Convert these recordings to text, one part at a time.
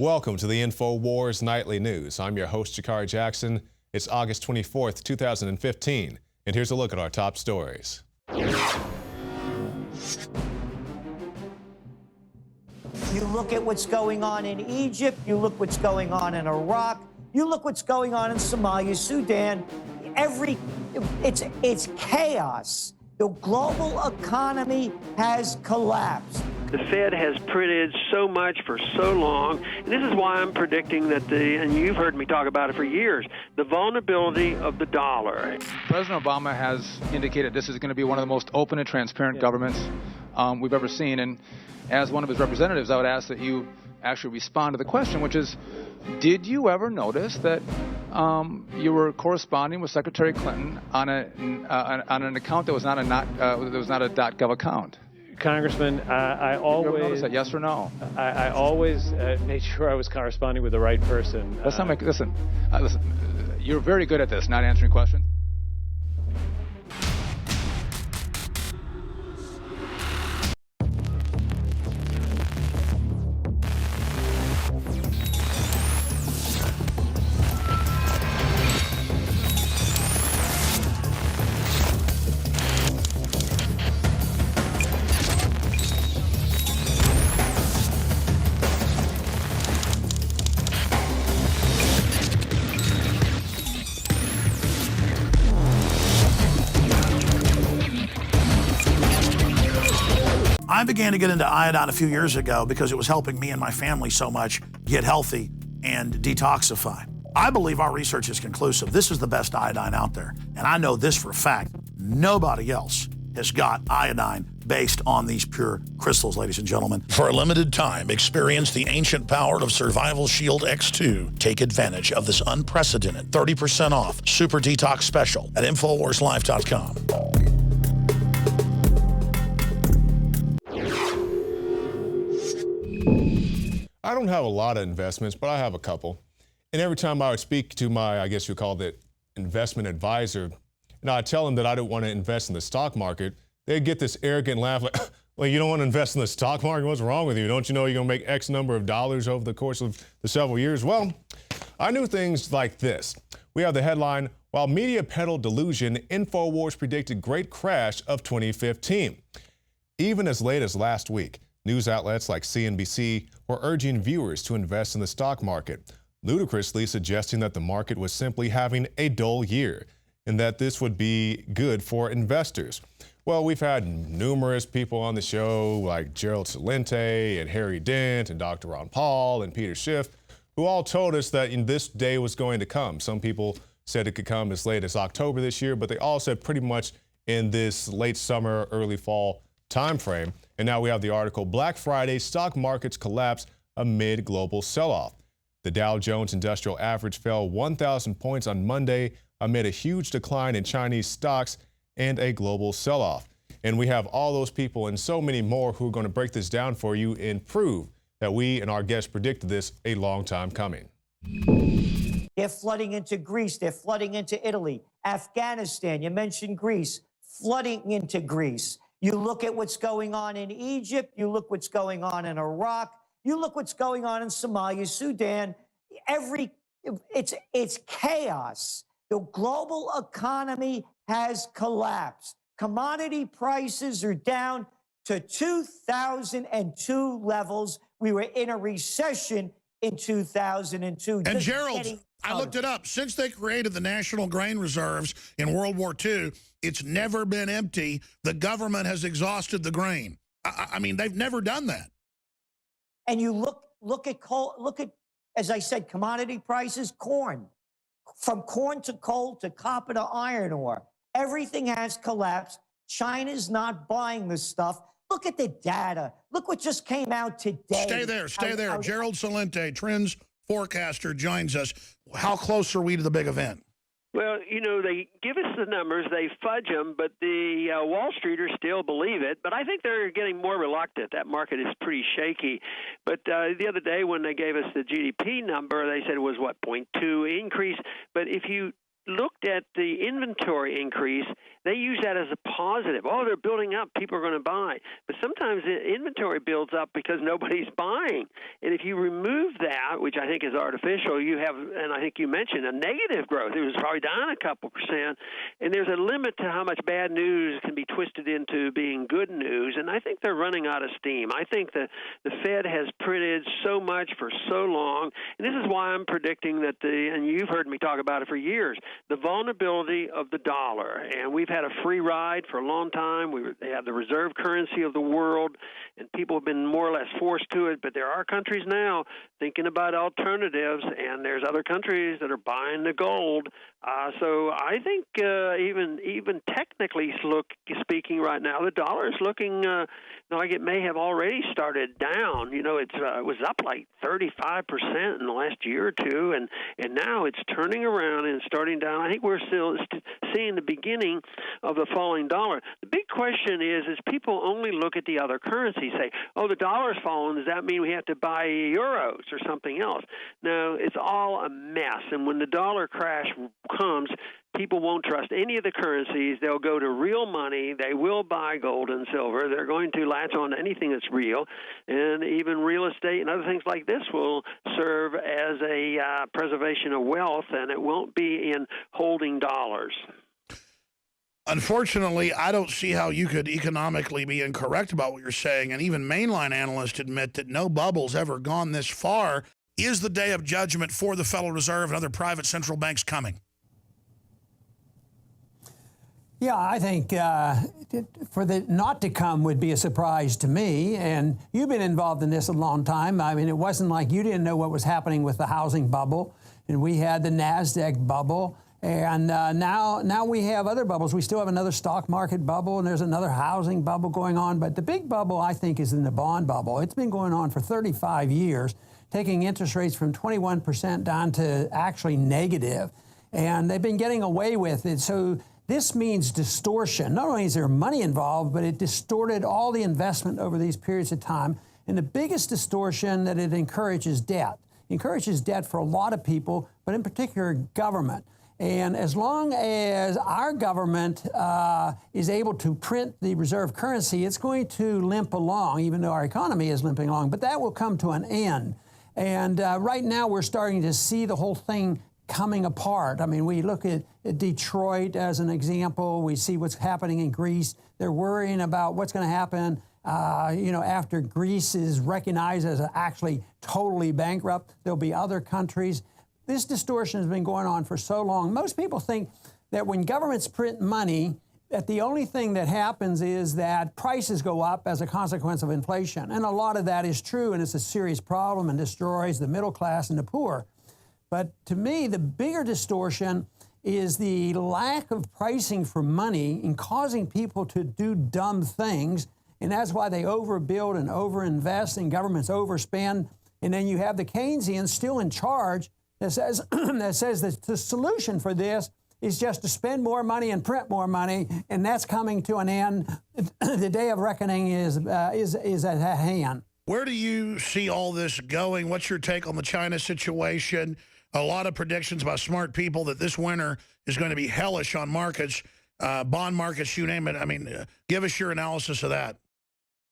Welcome to the InfoWars Nightly News. I'm your host, Jakari Jackson. It's August 24th, 2015, and here's a look at our top stories. You look at what's going on in Egypt, you look what's going on in Iraq, you look what's going on in Somalia, Sudan, it's chaos. The global economy has collapsed. The Fed has printed so much for so long, and this is why I'm predicting that and you've heard me talk about it for years, the vulnerability of the dollar. President Obama has indicated this is going to be one of the most open and transparent governments we've ever seen, and as one of his representatives, I would ask that you actually respond to the question, which is, did you ever notice that you were corresponding with Secretary Clinton on an account that was not a .gov account? Congressman, I always... You ever notice that, yes or no? I always made sure I was corresponding with the right person. Let's not make... Listen, you're very good at this, not answering questions. I began to get into iodine a few years ago because it was helping me and my family so much get healthy and detoxify. I believe our research is conclusive. This is the best iodine out there. And I know this for a fact. Nobody else has got iodine based on these pure crystals, ladies and gentlemen. For a limited time, experience the ancient power of Survival Shield X2. Take advantage of this unprecedented 30% off Super Detox Special at InfoWarsLife.com. I don't have a lot of investments, but I have a couple. And every time I would speak to my, I guess you call it, investment advisor, and I'd tell them that I don't want to invest in the stock market, they'd get this arrogant laugh like, well, you don't want to invest in the stock market? What's wrong with you? Don't you know you're going to make X number of dollars over the course of the several years? Well, I knew things like this. We have the headline, while media peddled delusion, InfoWars predicted great crash of 2015. Even as late as last week, news outlets like CNBC were urging viewers to invest in the stock market, ludicrously suggesting that the market was simply having a dull year and that this would be good for investors. Well, we've had numerous people on the show like Gerald Celente and Harry Dent and Dr. Ron Paul and Peter Schiff, who all told us that this day was going to come. Some people said it could come as late as October this year, but they all said pretty much in this late summer, early fall time frame. And now we have the article, Black Friday stock markets collapse amid global sell-off. The Dow Jones Industrial Average fell 1,000 points on Monday amid a huge decline in Chinese stocks and a global sell-off. And we have all those people and so many more who are going to break this down for you and prove that we and our guests predicted this a long time coming. They're flooding into Greece. They're flooding into Italy, Afghanistan. You mentioned Greece, flooding into Greece. You look at what's going on in Egypt, you look what's going on in Iraq, you look what's going on in Somalia, Sudan, it's chaos. The global economy has collapsed. Commodity prices are down to 2002 levels. We were in a recession in 2002. And Gerald, I looked it up. Since they created the National Grain Reserves in World War II, it's never been empty. The government has exhausted the grain. I mean, they've never done that. And you look at coal, look at, as I said, commodity prices, corn. From corn to coal to copper to iron ore. Everything has collapsed. China's not buying this stuff. Look at the data. Look what just came out today. Stay there, stay there. Gerald Celente, trends forecaster, joins us. How close are we to the big event? Well, you know, they give us the numbers, they fudge them, but the Wall Streeters still believe it. But I think they're getting more reluctant. That market is pretty shaky. But the other day when they gave us the GDP number, they said it was, 0.2 increase. But if you looked at the inventory increase, they use that as a positive. Oh, they're building up. People are going to buy. But sometimes inventory builds up because nobody's buying. And if you remove that, which I think is artificial, you have, and I think you mentioned, a negative growth. It was probably down a couple percent. And there's a limit to how much bad news can be twisted into being good news. And I think they're running out of steam. I think the Fed has printed so much for so long. And this is why I'm predicting that and you've heard me talk about it for years, the vulnerability of the dollar. And we've had a free ride for a long time. They have the reserve currency of the world, and people have been more or less forced to it. But there are countries now thinking about alternatives, and there's other countries that are buying the gold. So I think even technically speaking right now, the dollar is looking like it may have already started down. You know, it was up like 35% in the last year or two, and now it's turning around and starting down. I think we're still seeing the beginning of the falling dollar. The big question is people only look at the other currencies, say, oh, the dollar's fallen. Does that mean we have to buy euros or something else? No, it's all a mess. And when the dollar crash comes, people won't trust any of the currencies. They'll go to real money. They will buy gold and silver. They're going to latch on to anything that's real. And even real estate and other things like this will serve as a preservation of wealth, and it won't be in holding dollars. Unfortunately, I don't see how you could economically be incorrect about what you're saying. And even mainline analysts admit that no bubble's ever gone this far. Is the day of judgment for the Federal Reserve and other private central banks coming? Yeah, I think for the not to come would be a surprise to me. And you've been involved in this a long time. I mean, it wasn't like you didn't know what was happening with the housing bubble. And we had the NASDAQ bubble. And now we have other bubbles. We still have another stock market bubble, and there's another housing bubble going on. But the big bubble, I think, is in the bond bubble. It's been going on for 35 years, taking interest rates from 21% down to actually negative. And they've been getting away with it. So this means distortion. Not only is there money involved, but it distorted all the investment over these periods of time. And the biggest distortion that it encourages debt. It encourages debt for a lot of people, but in particular government. And as long as our government is able to print the reserve currency, it's going to limp along, even though our economy is limping along. But that will come to an end. And right now we're starting to see the whole thing coming apart. I mean, we look at Detroit as an example. We see what's happening in Greece. They're worrying about what's going to happen after Greece is recognized as actually totally bankrupt. There'll be other countries. This distortion has been going on for so long. Most people think that when governments print money, that the only thing that happens is that prices go up as a consequence of inflation. And a lot of that is true, and it's a serious problem and destroys the middle class and the poor. But to me, the bigger distortion is the lack of pricing for money in causing people to do dumb things. And that's why they overbuild and overinvest, and governments overspend. And then you have the Keynesians still in charge that says that the solution for this is just to spend more money and print more money, and that's coming to an end. The day of reckoning is at hand. Where do you see all this going? What's your take on the China situation? A lot of predictions by smart people that this winter is going to be hellish on markets, bond markets, you name it. I mean, give us your analysis of that.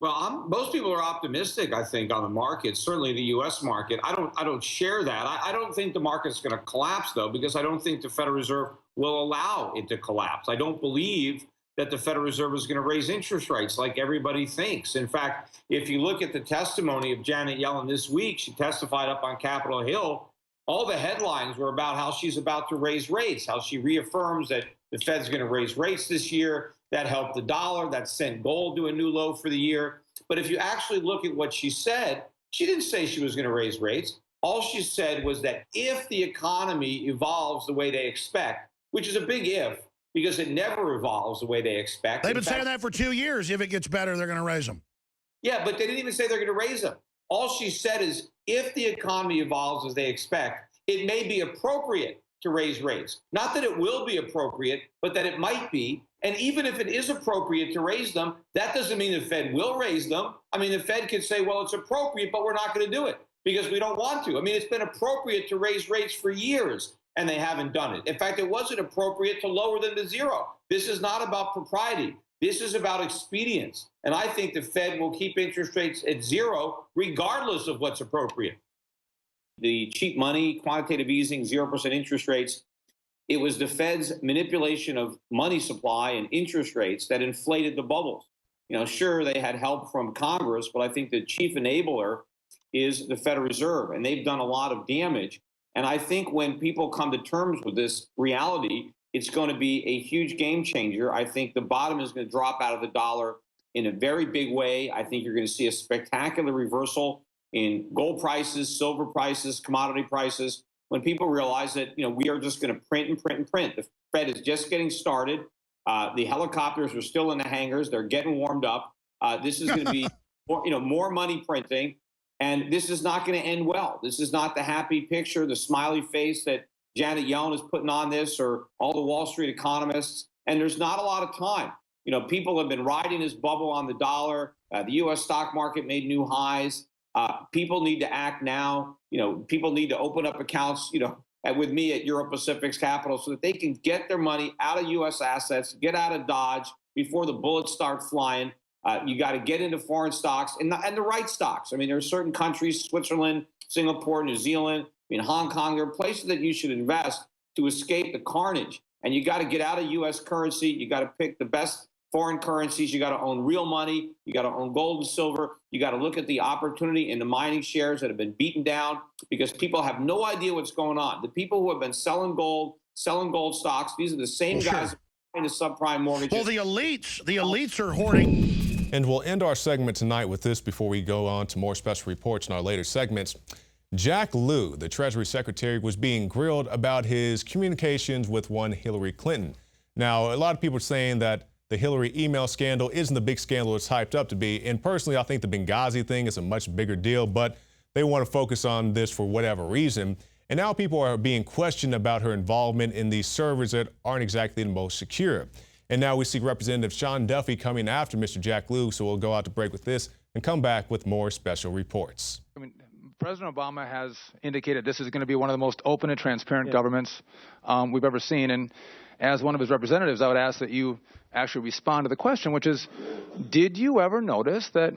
Well, most people are optimistic, I think, on the market, certainly the U.S. market. I don't share that. I don't think the market's going to collapse, though, because I don't think the Federal Reserve will allow it to collapse. I don't believe that the Federal Reserve is going to raise interest rates like everybody thinks. In fact, if you look at the testimony of Janet Yellen this week, she testified up on Capitol Hill. All the headlines were about how she's about to raise rates, how she reaffirms that the Fed's going to raise rates this year. That helped the dollar. That sent gold to a new low for the year. But if you actually look at what she said, she didn't say she was going to raise rates. All she said was that if the economy evolves the way they expect, which is a big if, because it never evolves the way they expect. They've been saying that for 2 years. If it gets better, they're going to raise them. Yeah, but they didn't even say they're going to raise them. All she said is if the economy evolves as they expect, it may be appropriate to raise rates. Not that it will be appropriate, but that it might be. And even if it is appropriate to raise them, that doesn't mean the Fed will raise them. I mean, the Fed could say, well, it's appropriate, but we're not going to do it because we don't want to. I mean, it's been appropriate to raise rates for years, and they haven't done it. In fact, it wasn't appropriate to lower them to zero This is not about propriety. This is about expedience. And I think the Fed will keep interest rates at zero, regardless of what's appropriate. The cheap money, quantitative easing, 0% interest rates, it was the Fed's manipulation of money supply and interest rates that inflated the bubbles. You know, sure, they had help from Congress, but I think the chief enabler is the Federal Reserve, and they've done a lot of damage. And I think when people come to terms with this reality, it's going to be a huge game changer. I think the bottom is going to drop out of the dollar in a very big way. I think you're going to see a spectacular reversal in gold prices, silver prices, commodity prices, when people realize that, you know, we are just going to print and print and print. The Fed is just getting started. The helicopters are still in the hangars. They're getting warmed up. This is going to be more money printing. And this is not going to end well. This is not the happy picture, the smiley face that Janet Yellen is putting on this, or all the Wall Street economists. And there's not a lot of time. You know, people have been riding this bubble on the dollar. The U.S. stock market made new highs. People need to act now. You know, people need to open up accounts, you know, with me at Euro Pacific's Capital, so that they can get their money out of U.S. assets, get out of Dodge before the bullets start flying. You got to get into foreign stocks and the right stocks. I mean, there are certain countries, Switzerland, Singapore, New Zealand, Hong Kong, there are places that you should invest to escape the carnage. And you got to get out of U.S. currency. You got to pick the best foreign currencies. You got to own real money. You got to own gold and silver. You got to look at the opportunity in the mining shares that have been beaten down, because people have no idea what's going on. The people who have been selling gold stocks, these are the same guys buying the subprime mortgages. Well, the elites are hoarding. And we'll end our segment tonight with this before we go on to more special reports in our later segments. Jack Lew, the Treasury Secretary, was being grilled about his communications with one Hillary Clinton. Now, a lot of people are saying that the Hillary email scandal isn't the big scandal it's hyped up to be. And personally, I think the Benghazi thing is a much bigger deal, but they want to focus on this for whatever reason. And now people are being questioned about her involvement in these servers that aren't exactly the most secure. And now we see Representative Sean Duffy coming after Mr. Jack Lew, so we'll go out to break with this and come back with more special reports. I mean, President Obama has indicated this is going to be one of the most open and transparent governments we've ever seen. And as one of his representatives, I would ask that you actually respond to the question, which is, did you ever notice that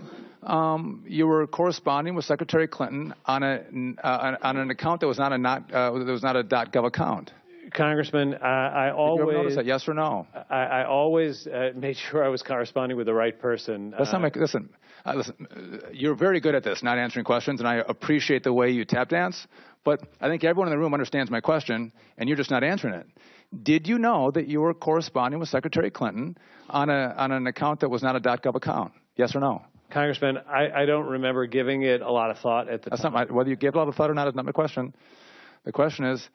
you were corresponding with Secretary Clinton on an account that was not a .gov account? Congressman, I always... Did you ever notice that, yes or no? I always made sure I was corresponding with the right person. That's not listen, you're very good at this, not answering questions, and I appreciate the way you tap dance, but I think everyone in the room understands my question, and you're just not answering it. Did you know that you were corresponding with Secretary Clinton on an account that was not a .gov account? Yes or no? Congressman, I don't remember giving it a lot of thought at the time. Not whether you gave it a lot of thought or not is not my question. The question is,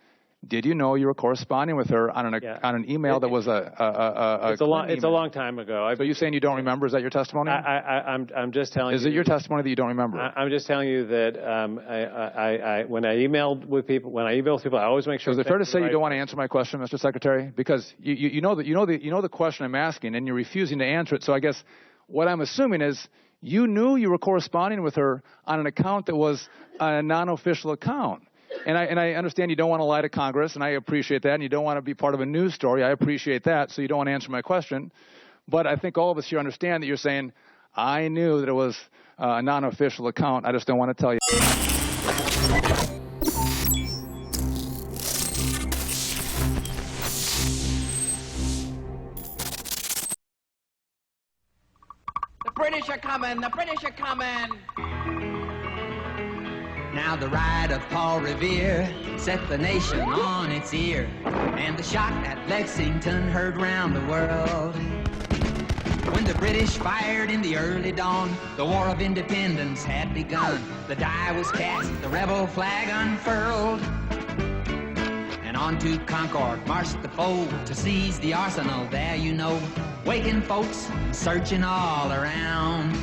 did you know you were corresponding with her on an email that was it's a long time ago. So you're saying you don't remember? Is that your testimony? I'm just telling you. Is it your testimony that you don't remember? I'm just telling you that when I emailed with people, I always make sure. Is it fair to say you don't want to answer my question, Mr. Secretary? Because you know the question I'm asking, and you're refusing to answer it. So I guess what I'm assuming is you knew you were corresponding with her on an account that was a non-official account. And I understand you don't want to lie to Congress, and I appreciate that, and you don't want to be part of a news story. I appreciate that, so you don't want to answer my question. But I think all of us here understand that you're saying, I knew that it was a non-official account. I just don't want to tell you. The British are coming! The British are coming! Now the ride of Paul Revere set the nation on its ear, and the shot at Lexington heard round the world. When the British fired in the early dawn, the War of Independence had begun. The die was cast, the rebel flag unfurled, and on to Concord marched the foe to seize the arsenal there, you know, waking folks, searching all around.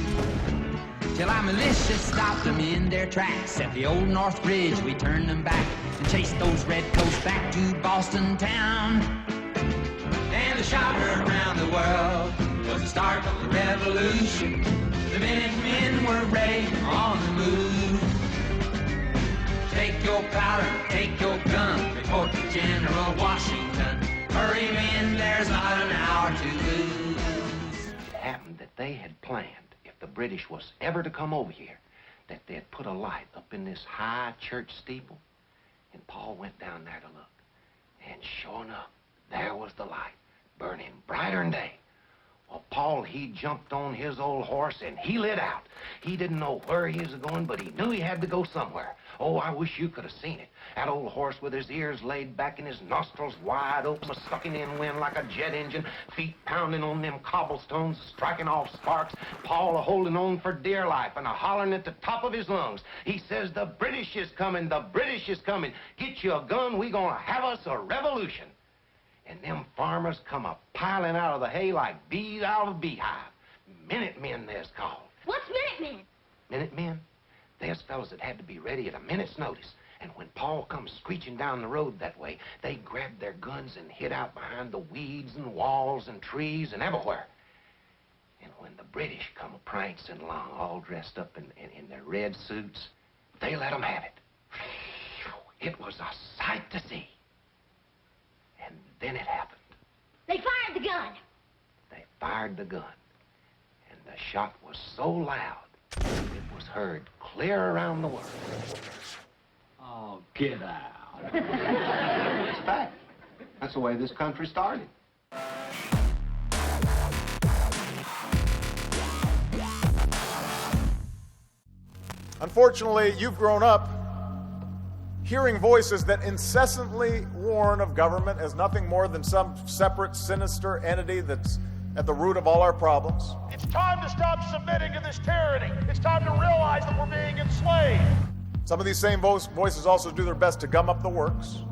Till our militia stopped them in their tracks. At the old North Bridge, we turned them back and chased those redcoats back to Boston town. And the shot heard round the world was the start of the revolution. The Minutemen were ready on the move. Take your powder, take your gun, report to General Washington. Hurry in, there's not an hour far to lose. It happened that they had planned, if the British was ever to come over here, that they'd put a light up in this high church steeple, and Paul went down there to look. And sure enough, there was the light, burning brighter than day. Well, Paul, he jumped on his old horse and he lit out. He didn't know where he was going, but he knew he had to go somewhere. Oh, I wish you could have seen it. That old horse with his ears laid back and his nostrils wide open, sucking in wind like a jet engine, feet pounding on them cobblestones, striking off sparks. Paul a-holding on for dear life and a-hollering at the top of his lungs. He says, the British is coming, the British is coming. Get you a gun, we gonna have us a revolution. And them farmers come a-piling out of the hay like bees out of a beehive. Minutemen, they's called. What's Minutemen? Minutemen? There's fellas that had to be ready at a minute's notice. And when Paul comes screeching down the road that way, they grabbed their guns and hid out behind the weeds and walls and trees and everywhere. And when the British come prancing along, all dressed up in their red suits, they let them have it. It was a sight to see. And then it happened. They fired the gun. They fired the gun. And the shot was so loud, it was heard clear around the world. Oh, get out. It's fact. That's the way this country started. Unfortunately, you've grown up hearing voices that incessantly warn of government as nothing more than some separate, sinister entity that's at the root of all our problems. It's time to stop submitting to this tyranny. It's time to realize that we're being enslaved. Some of these same voices also do their best to gum up the works.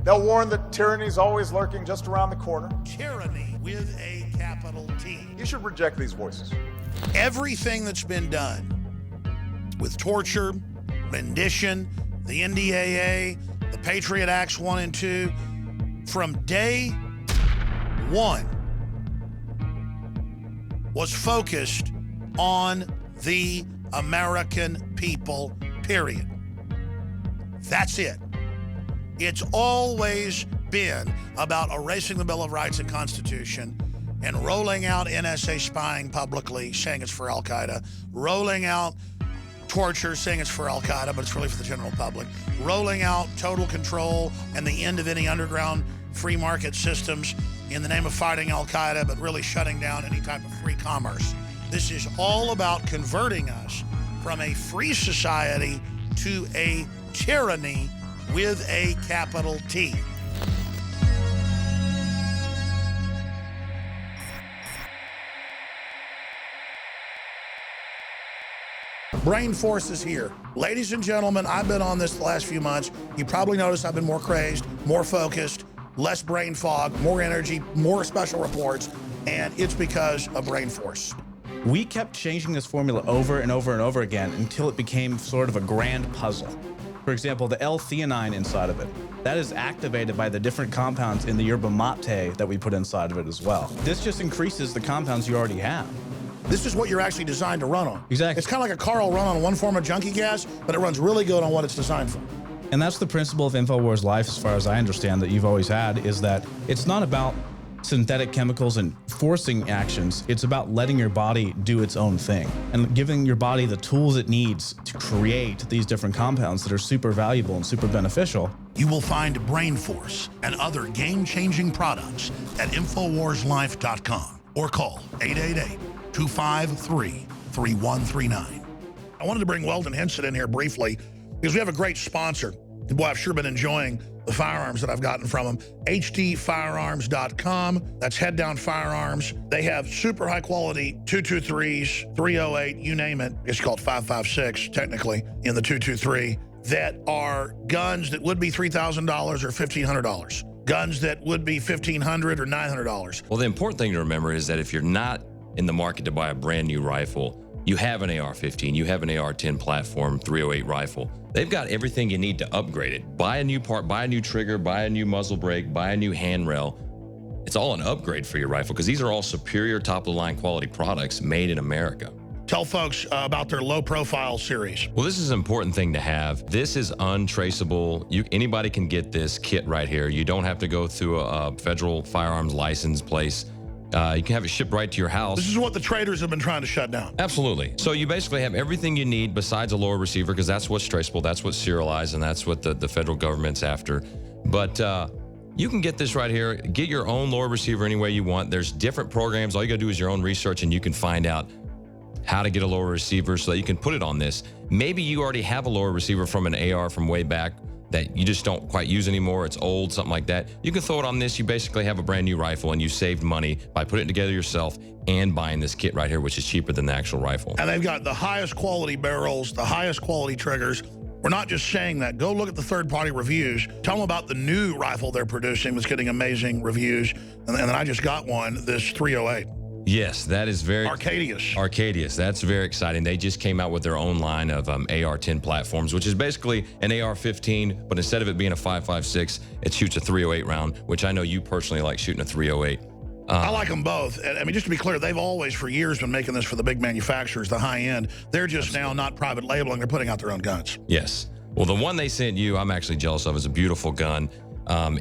They'll warn that tyranny's always lurking just around the corner. Tyranny with a capital T. You should reject these voices. Everything that's been done with torture, rendition, the NDAA, the Patriot Acts 1 and 2, from day one was focused on the American people, period. That's it. It's always been about erasing the Bill of Rights and Constitution and rolling out NSA spying publicly, saying it's for Al-Qaeda, rolling out torture, saying it's for Al-Qaeda, but it's really for the general public, rolling out total control and the end of any underground free market systems in the name of fighting Al-Qaeda, but really shutting down any type of free commerce. This is all about converting us from a free society to a tyranny with a capital T. Brain Force is here. Ladies and gentlemen, I've been on this the last few months. You probably noticed I've been more crazed, more focused, less brain fog, more energy, more special reports, and it's because of Brain Force. We kept changing this formula over and over and over again until it became sort of a grand puzzle. For example, the L-theanine inside of it, that is activated by the different compounds in the yerba mate that we put inside of it as well. This just increases the compounds you already have. This is what you're actually designed to run on. Exactly. It's kind of like a car will run on one form of junkie gas, but it runs really good on what it's designed for. And that's the principle of InfoWars Life, as far as I understand, that you've always had, is that it's not about synthetic chemicals and forcing actions. It's about letting your body do its own thing and giving your body the tools it needs to create these different compounds that are super valuable and super beneficial. You will find Brain Force and other game-changing products at InfoWarsLife.com or call 888-253-3139. I wanted to bring Weldon Henson in here briefly because we have a great sponsor. Boy, I've sure been enjoying the firearms that I've gotten from them. hdfirearms.com. That's Head Down Firearms. They have super high quality 223s, 308, you name it. It's called 5.56 technically in the 223, that are guns that would be $3,000 or $1,500. Guns that would be $1,500 or $900. Well, the important thing to remember is that if you're not in the market to buy a brand new rifle, you have an AR-15, you have an AR-10 platform, 308 rifle. They've got everything you need to upgrade it. Buy a new part, buy a new trigger, buy a new muzzle brake, buy a new handrail. It's all an upgrade for your rifle because these are all superior top-of-the-line quality products made in America. Tell folks about their low-profile series. Well, this is an important thing to have. This is untraceable. Anybody can get this kit right here. You don't have to go through a federal firearms license place. You can have it shipped right to your house. This is what the traders have been trying to shut down. Absolutely. So you basically have everything you need besides a lower receiver, because that's what's traceable, that's what's serialized, and that's what the federal government's after. But you can get this right here. Get your own lower receiver any way you want. There's different programs. All you got to do is your own research, and you can find out how to get a lower receiver so that you can put it on this. Maybe you already have a lower receiver from an AR from way back that you just don't quite use anymore. It's old, something like that. You can throw it on this. You basically have a brand new rifle, and you saved money by putting it together yourself and buying this kit right here, which is cheaper than the actual rifle. And they've got the highest quality barrels, the highest quality triggers. We're not just saying that. Go look at the third-party reviews. Tell them about the new rifle they're producing that's getting amazing reviews. And then I just got one, this 308. Yes, that is very... Arcadius. Arcadius. That's very exciting. They just came out with their own line of AR-10 platforms, which is basically an AR-15, but instead of it being a 5.56, it shoots a 308 round, which I know you personally like shooting a 308. I like them both. I mean, just to be clear, they've always, for years, been making this for the big manufacturers, the high end. They're just now not private labeling. They're putting out their own guns. Yes. Well, the one they sent you, I'm actually jealous of. It's a beautiful gun.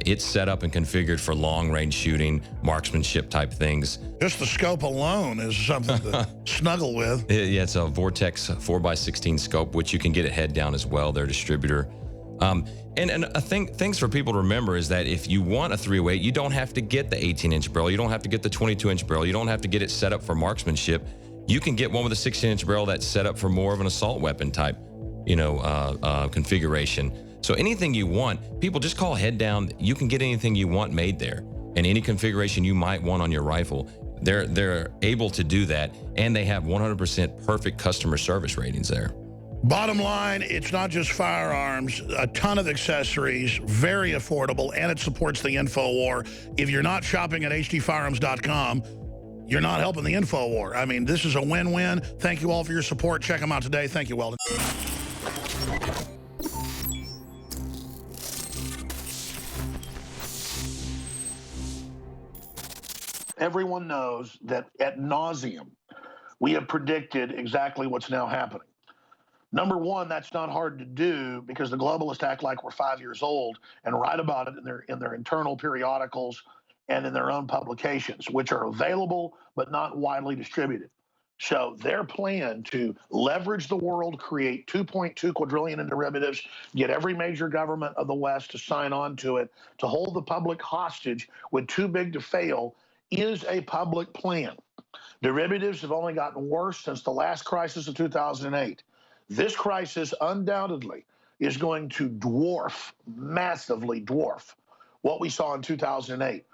It's set up and configured for long-range shooting, marksmanship type things. Just the scope alone is something to snuggle with. Yeah, it's a Vortex 4x16 scope, which you can get it head down as well, their distributor. And things for people to remember is that if you want a 308, you don't have to get the 18-inch barrel. You don't have to get the 22-inch barrel. You don't have to get it set up for marksmanship. You can get one with a 16-inch barrel that's set up for more of an assault weapon type, configuration. So anything you want, people just call head down. You can get anything you want made there, and any configuration you might want on your rifle. They're able to do that, and they have 100% perfect customer service ratings there. Bottom line, it's not just firearms, a ton of accessories, very affordable, and it supports the InfoWar. If you're not shopping at hdfirearms.com, you're not helping the InfoWar. I mean, this is a win-win. Thank you all for your support. Check them out today. Thank you, Weldon. Everyone knows that ad nauseum, we have predicted exactly what's now happening. Number one, that's not hard to do because the globalists act like we're 5 years old and write about it in their internal periodicals and in their own publications, which are available but not widely distributed. So their plan to leverage the world, create 2.2 quadrillion in derivatives, get every major government of the West to sign on to it, to hold the public hostage with too big to fail, is a public plan. Derivatives have only gotten worse since the last crisis of 2008. This crisis undoubtedly is going to massively dwarf what we saw in 2008.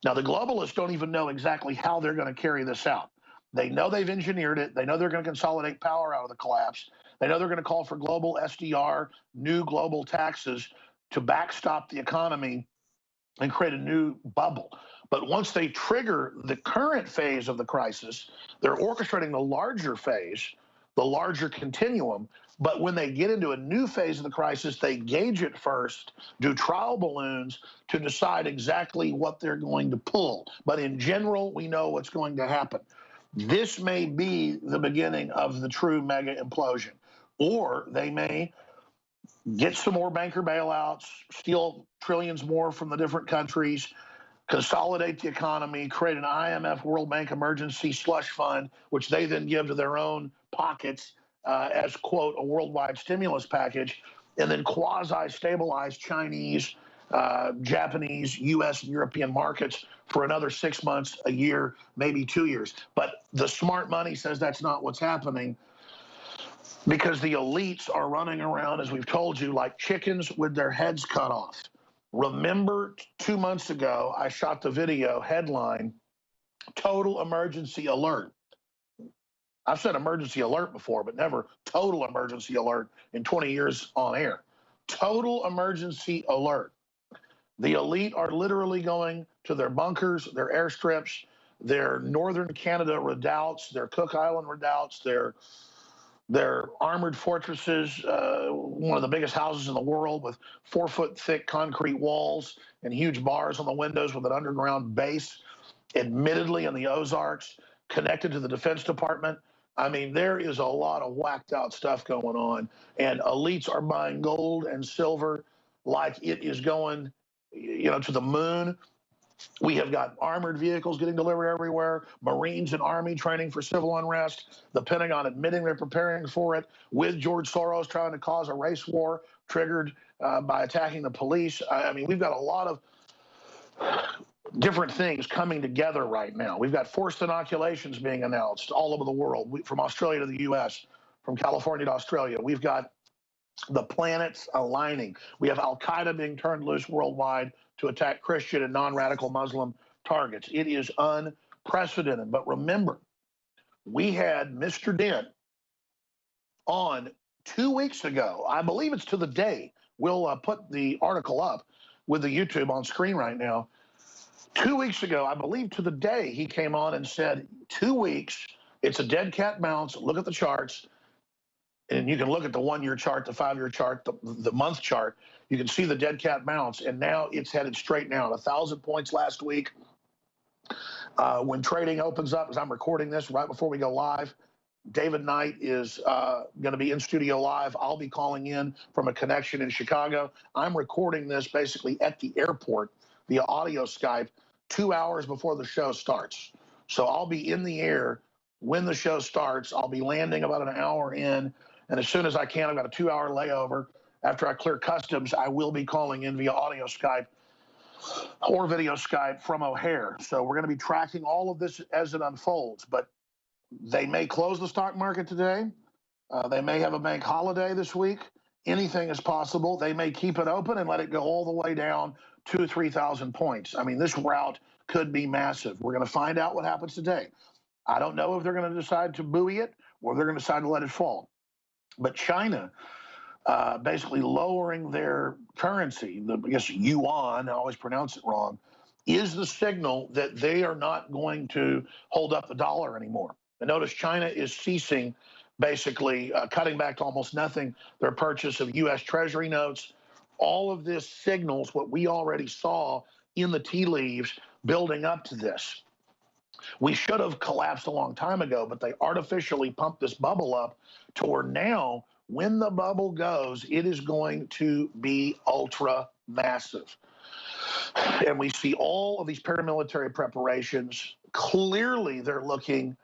Now, the globalists don't even know exactly how they're going to carry this out. They know they've engineered it. They know they're going to consolidate power out of the collapse. They know they're going to call for global SDR, new global taxes to backstop the economy and create a new bubble. But once they trigger the current phase of the crisis, they're orchestrating the larger phase, the larger continuum. But when they get into a new phase of the crisis, they gauge it first, do trial balloons to decide exactly what they're going to pull. But in general, we know what's going to happen. This may be the beginning of the true mega implosion. Or they may get some more banker bailouts, steal trillions more from the different countries, consolidate the economy, create an IMF World Bank emergency slush fund, which they then give to their own pockets as, quote, a worldwide stimulus package, and then quasi-stabilize Chinese, Japanese, U.S., and European markets for another 6 months, a year, maybe 2 years. But the smart money says that's not what's happening because the elites are running around, as we've told you, like chickens with their heads cut off. Remember 2 months ago, I shot the video headline, Total Emergency Alert. I've said emergency alert before, but never total emergency alert in 20 years on air. Total emergency alert. The elite are literally going to their bunkers, their airstrips, their northern Canada redoubts, their Cook Island redoubts, their armored fortresses, one of the biggest houses in the world with 4-foot thick concrete walls and huge bars on the windows with an underground base, admittedly in the Ozarks, connected to the Defense Department, I mean, there is a lot of whacked out stuff going on, and elites are buying gold and silver like it is going, to the moon. We have got armored vehicles getting delivered everywhere, Marines and Army training for civil unrest, the Pentagon admitting they're preparing for it, with George Soros trying to cause a race war triggered by attacking the police. I mean, we've got a lot of different things coming together right now. We've got forced inoculations being announced all over the world, from Australia to the U.S., from California to Australia. We've got the planets aligning. We have Al-Qaeda being turned loose worldwide to attack Christian and non-radical Muslim targets. It is unprecedented. But remember, we had Mr. Dent on 2 weeks ago. I believe it's to the day. We'll put the article up with the YouTube on screen right now. 2 weeks ago, I believe to the day, he came on and said, 2 weeks, it's a dead cat bounce. Look at the charts. And you can look at the 1 year chart, the 5 year chart, the month chart. You can see the dead cat bounce. And now it's headed straight down. 1,000 points last week. When trading opens up, as I'm recording this right before we go live, David Knight is going to be in studio live. I'll be calling in from a connection in Chicago. I'm recording this basically at the airport via audio Skype 2 hours before the show starts. So I'll be in the air when the show starts. I'll be landing about an hour in. And as soon as I can, I've got a 2 hour layover. After I clear customs, I will be calling in via audio Skype or video Skype from O'Hare. So we're going to be tracking all of this as it unfolds. But they may close the stock market today. They may have a bank holiday this week. Anything is possible. They may keep it open and let it go all the way down 2,000 to 3,000 points. I mean, this rout could be massive. We're going to find out what happens today. I don't know if they're going to decide to buoy it or they're going to decide to let it fall. But China basically lowering their currency, I guess yuan, I always pronounce it wrong, is the signal that they are not going to hold up the dollar anymore. And notice China is ceasing, basically cutting back to almost nothing their purchase of U.S. Treasury notes. All of this signals what we already saw in the tea leaves building up to this. We should have collapsed a long time ago, but they artificially pumped this bubble up to where now, when the bubble goes, it is going to be ultra massive. And we see all of these paramilitary preparations. Clearly, they're looking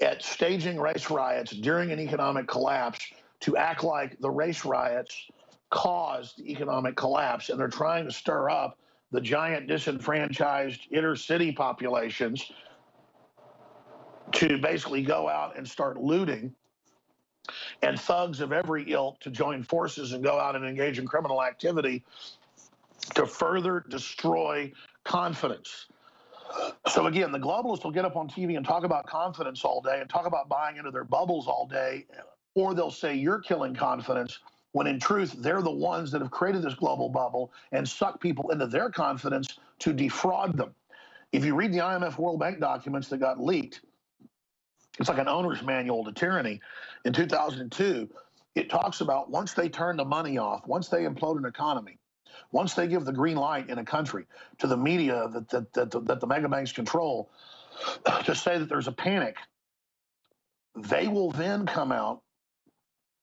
at staging race riots during an economic collapse to act like the race riots caused the economic collapse. And they're trying to stir up the giant disenfranchised inner city populations to basically go out and start looting, and thugs of every ilk to join forces and go out and engage in criminal activity to further destroy confidence. So again, the globalists will get up on TV and talk about confidence all day and talk about buying into their bubbles all day, or they'll say you're killing confidence, when in truth, they're the ones that have created this global bubble and suck people into their confidence to defraud them. If you read the IMF World Bank documents that got leaked, it's like an owner's manual to tyranny. In 2002, it talks about once they turn the money off, once they implode an economy, once they give the green light in a country to the media that the mega banks control to say that there's a panic, they will then come out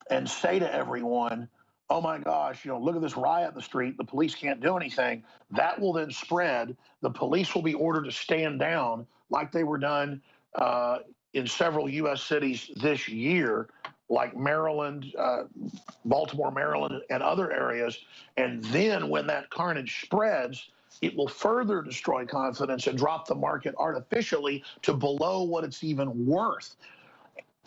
and say to everyone, oh my gosh, look at this riot in the street. The police can't do anything. That will then spread. The police will be ordered to stand down like they were done in several U.S. cities this year, like Maryland, Baltimore, Maryland, and other areas. And then when that carnage spreads, it will further destroy confidence and drop the market artificially to below what it's even worth.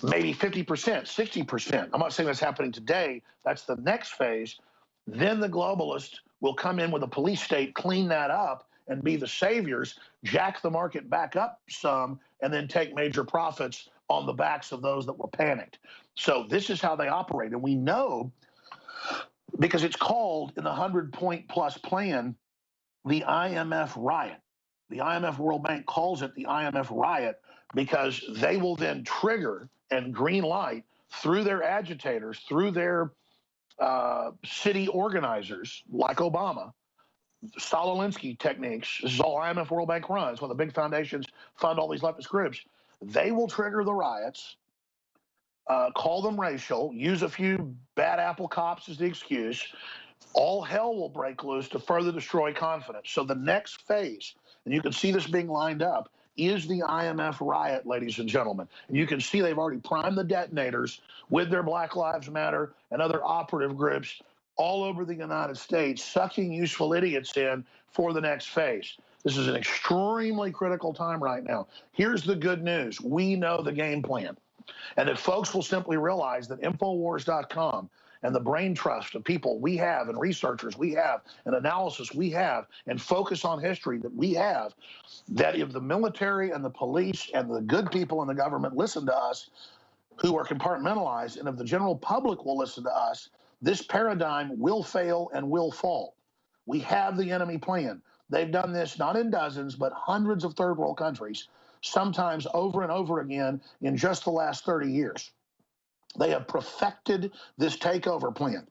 Maybe 50%, 60%. I'm not saying that's happening today. That's the next phase. Then the globalists will come in with a police state, clean that up, and be the saviors, jack the market back up some, and then take major profits on the backs of those that were panicked. So this is how they operate. And we know, because it's called in the 100-point-plus plan, the IMF riot. The IMF World Bank calls it the IMF riot because they will then trigger and green light through their agitators, through their city organizers like Obama, Stalin-Alinsky techniques. This is all IMF World Bank runs when the big foundations fund all these leftist groups. They will trigger the riots. call them racial, use a few bad apple cops as the excuse, all hell will break loose to further destroy confidence. So the next phase, and you can see this being lined up, is the IMF riot, ladies and gentlemen. And you can see they've already primed the detonators with their Black Lives Matter and other operative groups all over the United States, sucking useful idiots in for the next phase. This is an extremely critical time right now. Here's the good news. We know the game plan. And if folks will simply realize that NoWorldOrder.com and the brain trust of people we have and researchers we have and analysis we have and focus on history that we have, that if the military and the police and the good people in the government listen to us who are compartmentalized, and if the general public will listen to us, this paradigm will fail and will fall. We have the enemy plan. They've done this not in dozens, but hundreds of third world countries, sometimes over and over again in just the last 30 years. They have perfected this takeover plan.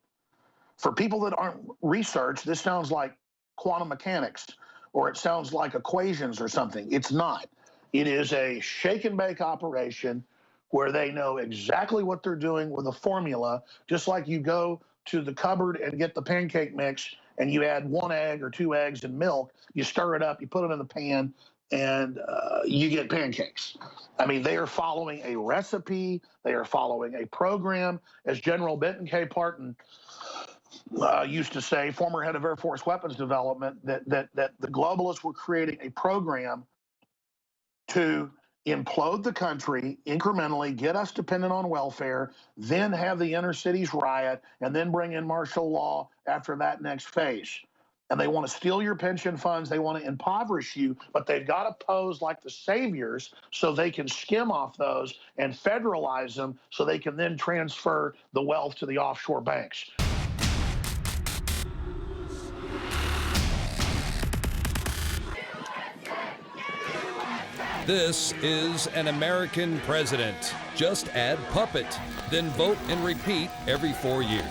For people that aren't researched, this sounds like quantum mechanics, or it sounds like equations or something. It's not. It is a shake and bake operation where they know exactly what they're doing with a formula, just like you go to the cupboard and get the pancake mix and you add 1 egg or 2 eggs and milk, you stir it up, you put it in the pan, and you get pancakes. I mean, they are following a recipe. They are following a program. As General Benton K. Parton used to say, former head of Air Force Weapons Development, that the globalists were creating a program to implode the country incrementally, get us dependent on welfare, then have the inner cities riot, and then bring in martial law after that next phase. And they want to steal your pension funds. They want to impoverish you, but they've got to pose like the saviors so they can skim off those and federalize them so they can then transfer the wealth to the offshore banks. This is an American president. Just add puppet, then vote and repeat every 4 years.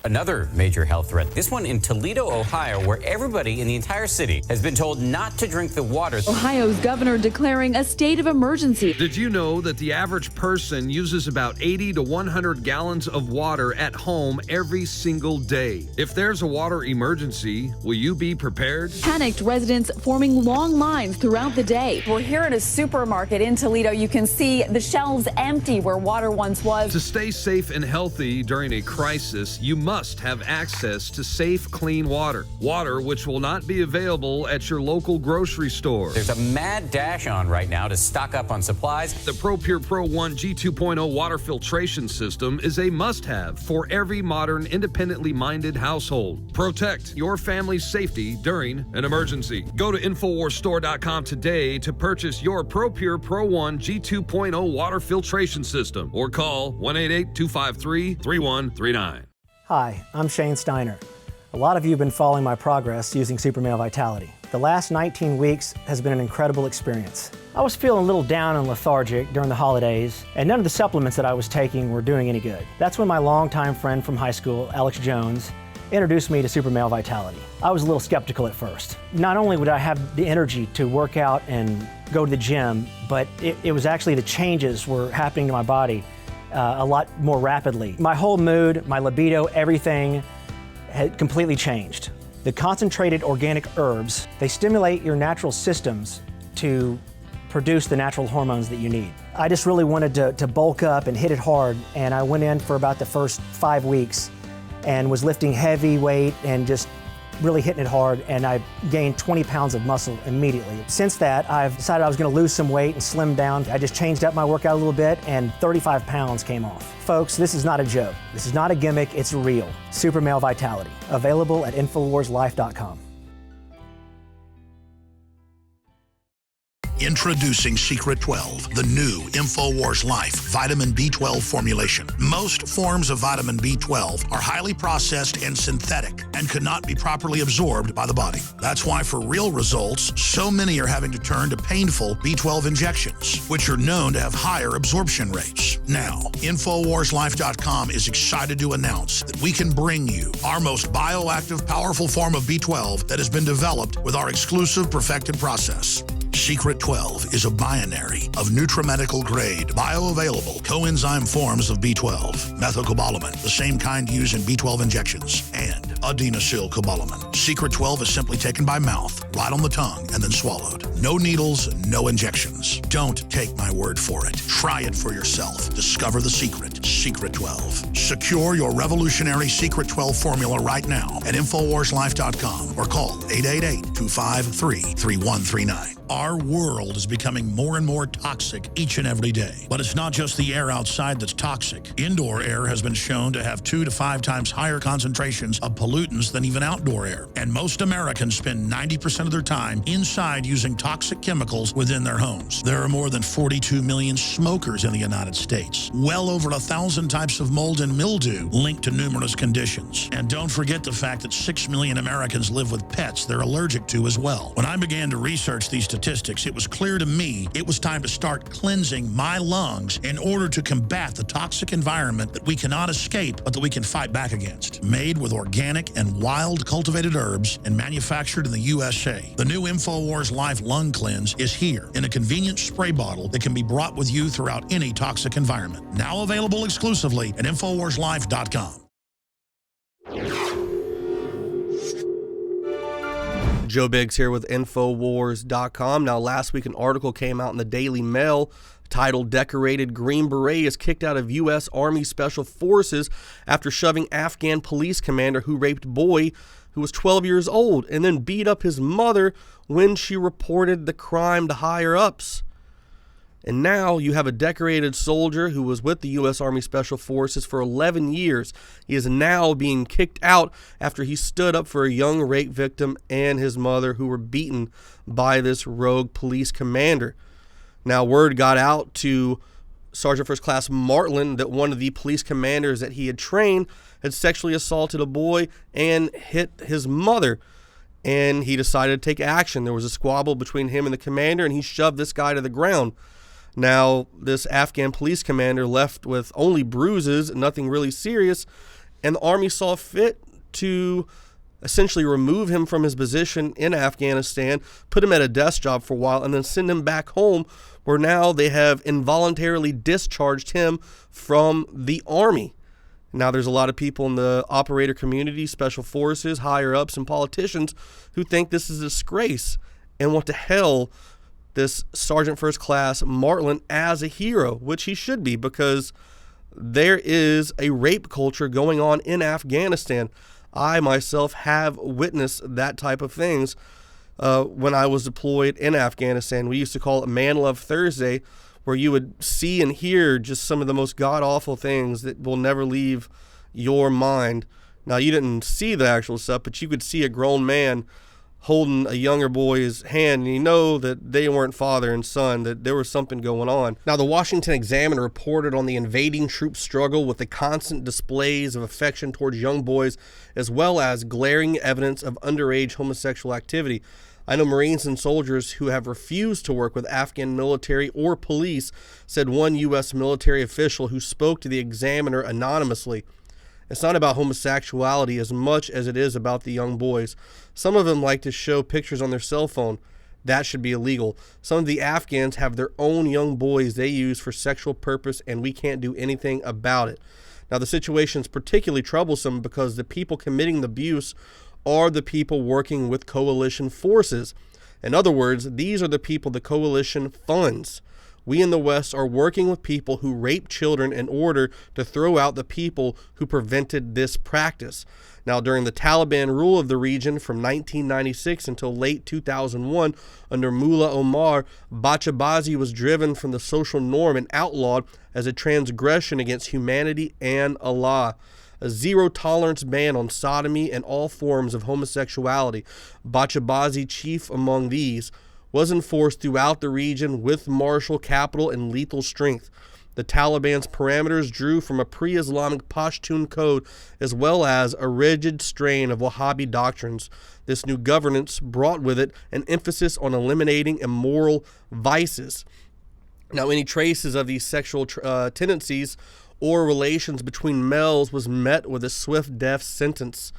Another major health threat, this one in Toledo, Ohio, where everybody in the entire city has been told not to drink the water. Ohio's governor declaring a state of emergency. Did you know that the average person uses about 80 to 100 gallons of water at home every single day? If there's a water emergency, will you be prepared? Panicked residents forming long lines throughout the day. We're here at a supermarket in Toledo. You can see the shelves empty where water once was. To stay safe and healthy during a crisis, you must have access to safe, clean water. Water which will not be available at your local grocery store. There's a mad dash on right now to stock up on supplies. The ProPure Pro 1 G2.0 water filtration system is a must-have for every modern, independently minded household. Protect your family's safety during an emergency. Go to InfoWarsStore.com today to purchase your ProPure Pro 1 G2.0 water filtration system or call 1-888-253-3139. Hi, I'm Shane Steiner. A lot of you have been following my progress using Super Male Vitality. The last 19 weeks has been an incredible experience. I was feeling a little down and lethargic during the holidays, and none of the supplements that I was taking were doing any good. That's when my longtime friend from high school, Alex Jones, introduced me to Super Male Vitality. I was a little skeptical at first. Not only would I have the energy to work out and go to the gym, but it was actually the changes were happening to my body a lot more rapidly. My whole mood, my libido, everything had completely changed. The concentrated organic herbs, they stimulate your natural systems to produce the natural hormones that you need. I just really wanted to bulk up and hit it hard, and I went in for about the first 5 weeks and was lifting heavy weight and just really hitting it hard, and I gained 20 pounds of muscle immediately. Since that, I've decided I was gonna lose some weight and slim down. I just changed up my workout a little bit, and 35 pounds came off. Folks, this is not a joke. This is not a gimmick, it's real. Super Male Vitality, available at InfoWarsLife.com. Introducing Secret 12, the new InfoWars Life vitamin B12 formulation. Most forms of vitamin B12 are highly processed and synthetic and could not be properly absorbed by the body. That's why for real results, so many are having to turn to painful B12 injections, which are known to have higher absorption rates. Now, InfoWarsLife.com is excited to announce that we can bring you our most bioactive, powerful form of B12 that has been developed with our exclusive perfected process. Secret 12 is a binary of nutramedical grade, bioavailable coenzyme forms of B12, methylcobalamin, the same kind used in B12 injections, and adenosylcobalamin. Secret 12 is simply taken by mouth, right on the tongue, and then swallowed. No needles, no injections. Don't take my word for it. Try it for yourself. Discover the secret. Secret 12. Secure your revolutionary Secret 12 formula right now at InfoWarsLife.com or call 888-253-3139. Our world is becoming more and more toxic each and every day. But it's not just the air outside that's toxic. Indoor air has been shown to have 2 to 5 times higher concentrations of pollutants than even outdoor air. And most Americans spend 90% of their time inside using toxic chemicals within their homes. There are more than 42 million smokers in the United States. Well over 1,000 types of mold and mildew linked to numerous conditions. And don't forget the fact that 6 million Americans live with pets they're allergic to as well. When I began to research these statistics, it was clear to me it was time to start cleansing my lungs in order to combat the toxic environment that we cannot escape, but that we can fight back against. Made with organic and wild cultivated herbs and manufactured in the USA, the new InfoWars Life Lung Cleanse is here in a convenient spray bottle that can be brought with you throughout any toxic environment. Now available exclusively at InfoWarsLife.com. Joe Biggs here with NoWorldOrder.com. Now, last week an article came out in the Daily Mail titled "Decorated Green Beret is Kicked Out of U.S. Army Special Forces After Shoving Afghan Police Commander Who Raped Boy Who Was 12 Years Old and Then Beat Up His Mother When She Reported the Crime to Higher-Ups." And now you have a decorated soldier who was with the U.S. Army Special Forces for 11 years. He is now being kicked out after he stood up for a young rape victim and his mother who were beaten by this rogue police commander. Now, word got out to Sergeant First Class Martland that one of the police commanders that he had trained had sexually assaulted a boy and hit his mother. And he decided to take action. There was a squabble between him and the commander, and he shoved this guy to the ground. Now, this Afghan police commander left with only bruises, nothing really serious, and the Army saw fit to essentially remove him from his position in Afghanistan, put him at a desk job for a while, and then send him back home, where now they have involuntarily discharged him from the Army. Now, there's a lot of people in the operator community, special forces, higher-ups, and politicians who think this is a disgrace and want to hail this Sergeant First Class Martland as a hero, which he should be, because there is a rape culture going on in Afghanistan. I myself have witnessed that type of things when I was deployed in Afghanistan. We used to call it Man Love Thursday, where you would see and hear just some of the most god-awful things that will never leave your mind. Now, you didn't see the actual stuff, but you could see a grown man holding a younger boy's hand, and you know that they weren't father and son, that there was something going on. Now, the Washington Examiner reported on the invading troops' struggle with the constant displays of affection towards young boys, as well as glaring evidence of underage homosexual activity. I know Marines and soldiers who have refused to work with Afghan military or police, said one U.S. military official who spoke to the Examiner anonymously. It's not about homosexuality as much as it is about the young boys. Some of them like to show pictures on their cell phone. That should be illegal. Some of the Afghans have their own young boys they use for sexual purpose, and we can't do anything about it. Now, the situation is particularly troublesome because the people committing the abuse are the people working with coalition forces. In other words, these are the people the coalition funds. We in the West are working with people who rape children in order to throw out the people who prevented this practice. Now, during the Taliban rule of the region from 1996 until late 2001, under Mullah Omar, bachabazi was driven from the social norm and outlawed as a transgression against humanity and Allah. A zero-tolerance ban on sodomy and all forms of homosexuality. Bachabazi chief among these was enforced throughout the region with martial capital and lethal strength. The Taliban's parameters drew from a pre-Islamic Pashtun code as well as a rigid strain of Wahhabi doctrines. This new governance brought with it an emphasis on eliminating immoral vices. Now, any traces of these sexual tendencies or relations between males was met with a swift death sentence.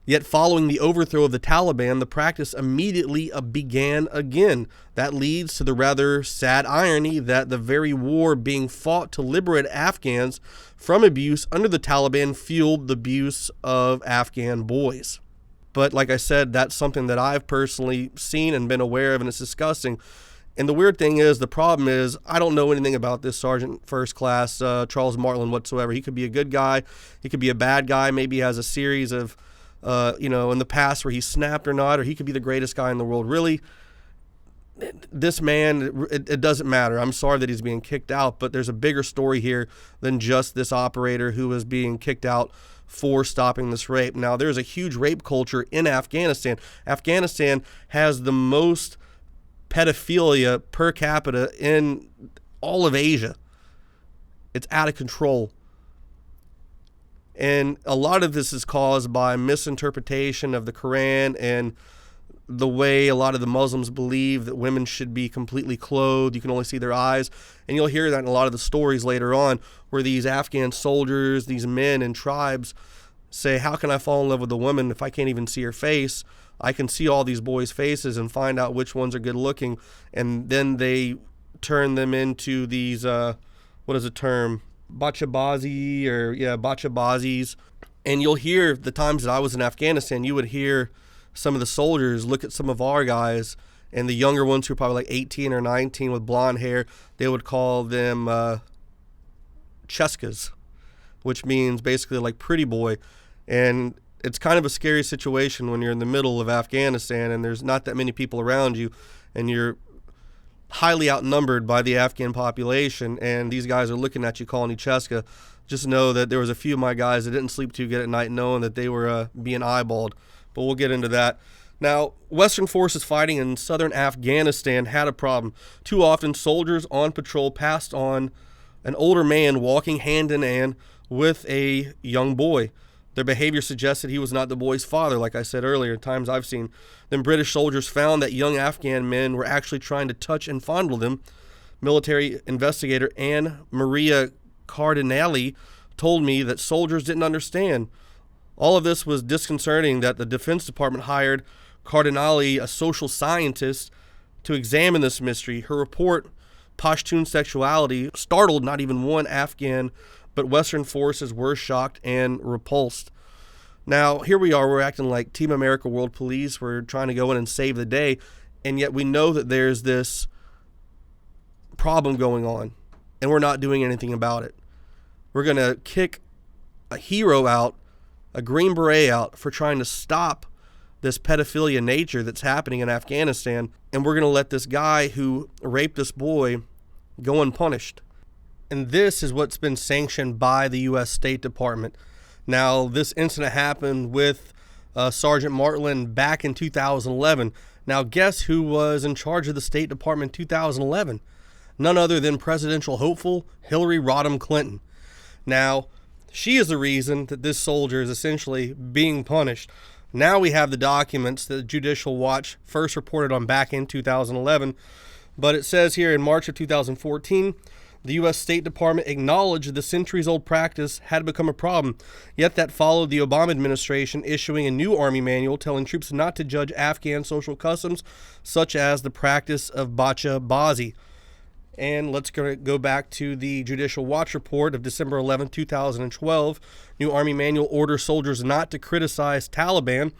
Yet following the overthrow of the Taliban, the practice immediately began again. That leads to the rather sad irony that the very war being fought to liberate Afghans from abuse under the Taliban fueled the abuse of Afghan boys. But like I said, that's something that I've personally seen and been aware of, and it's disgusting. And the weird thing is, the problem is, I don't know anything about this Sergeant First Class Charles Martland whatsoever. He could be a good guy. He could be a bad guy. Maybe he has a series of in the past where he snapped or not, or he could be the greatest guy in the world. Really, this man, it doesn't matter. I'm sorry that he's being kicked out, but there's a bigger story here than just this operator who is being kicked out for stopping this rape. Now, there's a huge rape culture in Afghanistan. Afghanistan has the most pedophilia per capita in all of Asia. It's out of control. And a lot of this is caused by misinterpretation of the Quran and the way a lot of the Muslims believe that women should be completely clothed. You can only see their eyes. And you'll hear that in a lot of the stories later on where these Afghan soldiers, these men and tribes say, how can I fall in love with a woman if I can't even see her face? I can see all these boys' faces and find out which ones are good looking. And then they turn them into these, what is the term? Bachabazis. And you'll hear the times that I was in Afghanistan, you would hear some of the soldiers look at some of our guys, and the younger ones who are probably like 18 or 19 with blonde hair, they would call them cheskas, which means basically like pretty boy. And it's kind of a scary situation when you're in the middle of Afghanistan and there's not that many people around you, and you're highly outnumbered by the Afghan population, and these guys are looking at you calling you Cheska. Just know that there was a few of my guys that didn't sleep too good at night knowing that they were being eyeballed, but we'll get into that. Now, Western forces fighting in southern Afghanistan had a problem. Too often, soldiers on patrol passed on an older man walking hand in hand with a young boy. Their behavior suggested he was not the boy's father, like I said earlier, times I've seen. Then British soldiers found that young Afghan men were actually trying to touch and fondle them. Military investigator Anne Maria Cardinali told me that soldiers didn't understand. All of this was disconcerting that the Defense Department hired Cardinali, a social scientist, to examine this mystery. Her report, Pashtun Sexuality, startled not even one Afghan, but Western forces were shocked and repulsed. Now, here we are, we're acting like Team America World Police. We're trying to go in and save the day, and yet we know that there's this problem going on, and we're not doing anything about it. We're going to kick a hero out, a Green Beret out, for trying to stop this pedophilia nature that's happening in Afghanistan, and we're going to let this guy who raped this boy go unpunished. And this is what's been sanctioned by the U.S. State Department. Now, this incident happened with Sergeant Martland back in 2011. Now, guess who was in charge of the State Department in 2011? None other than presidential hopeful Hillary Rodham Clinton. Now, she is the reason that this soldier is essentially being punished. Now we have the documents that Judicial Watch first reported on back in 2011. But it says here in March of 2014, the U.S. State Department acknowledged the centuries-old practice had become a problem, yet that followed the Obama administration issuing a new Army manual telling troops not to judge Afghan social customs, such as the practice of bacha-bazi. And let's go back to the Judicial Watch report of December 11, 2012. New Army manual orders soldiers not to criticize Taliban.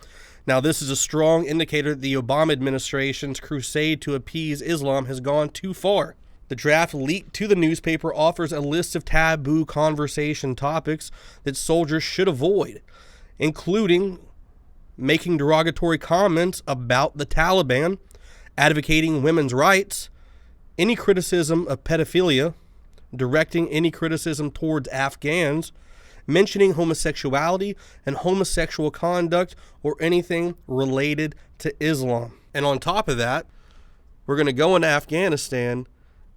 Now, this is a strong indicator that the Obama administration's crusade to appease Islam has gone too far. The draft leaked to the newspaper offers a list of taboo conversation topics that soldiers should avoid, including making derogatory comments about the Taliban, advocating women's rights, any criticism of pedophilia, directing any criticism towards Afghans, mentioning homosexuality and homosexual conduct, or anything related to Islam. And on top of that, We're going to go into Afghanistan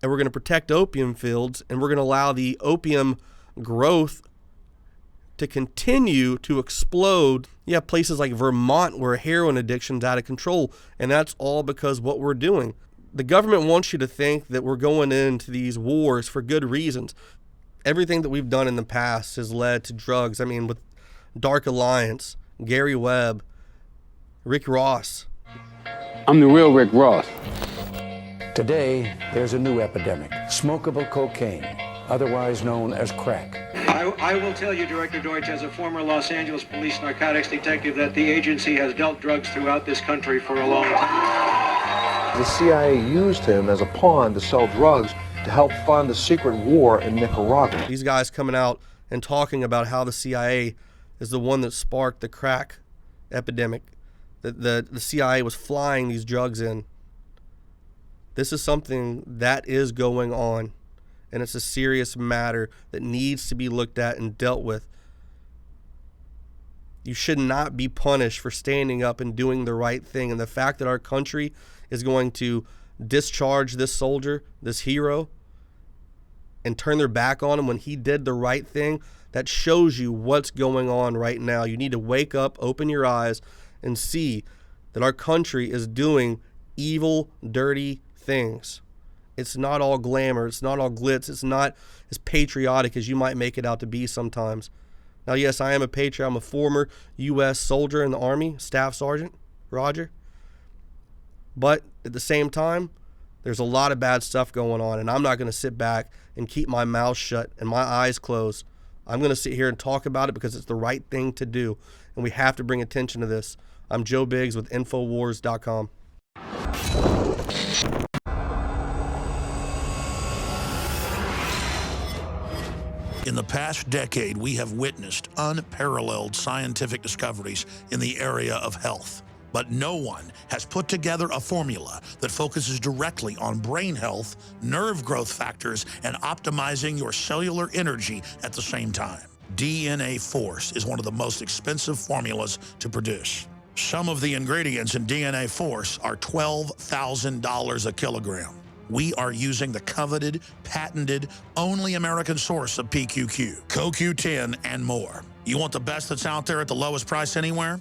and we're going to protect opium fields, and we're going to allow the opium growth to continue to explode. You have places like Vermont where heroin addiction's out of control, and that's all because what we're doing. The government wants you to think that we're going into these wars for good reasons. Everything that we've done in the past has led to drugs. I mean, with Dark Alliance, Gary Webb, Rick Ross. I'm the real Rick Ross. Today, there's a new epidemic, smokable cocaine, otherwise known as crack. I will tell you, Director Deutsch, as a former Los Angeles police narcotics detective, that the agency has dealt drugs throughout this country for a long time. The CIA used him as a pawn to sell drugs to help fund the secret war in Nicaragua. These guys coming out and talking about how the CIA is the one that sparked the crack epidemic, that the CIA was flying these drugs in. This is something that is going on, and it's a serious matter that needs to be looked at and dealt with. You should not be punished for standing up and doing the right thing, and the fact that our country is going to discharge this soldier, this hero, and turn their back on him when he did the right thing, that shows you what's going on right now. You need to wake up, open your eyes, and see that our country is doing evil, dirty things. It's not all glamour. It's not all glitz. It's not as patriotic as you might make it out to be sometimes. Now, yes, I am a patriot. I'm a former U.S. soldier in the Army, Staff Sergeant, Roger. But at the same time, there's a lot of bad stuff going on, and I'm not going to sit back and keep my mouth shut and my eyes closed. I'm going to sit here and talk about it because it's the right thing to do, and we have to bring attention to this. I'm Joe Biggs with NoWorldOrder.com. In the past decade, we have witnessed unparalleled scientific discoveries in the area of health. But no one has put together a formula that focuses directly on brain health, nerve growth factors, and optimizing your cellular energy at the same time. DNA Force is one of the most expensive formulas to produce. Some of the ingredients in DNA Force are $12,000 a kilogram. We are using the coveted, patented, only American source of PQQ, CoQ10, and more. You want the best that's out there at the lowest price anywhere?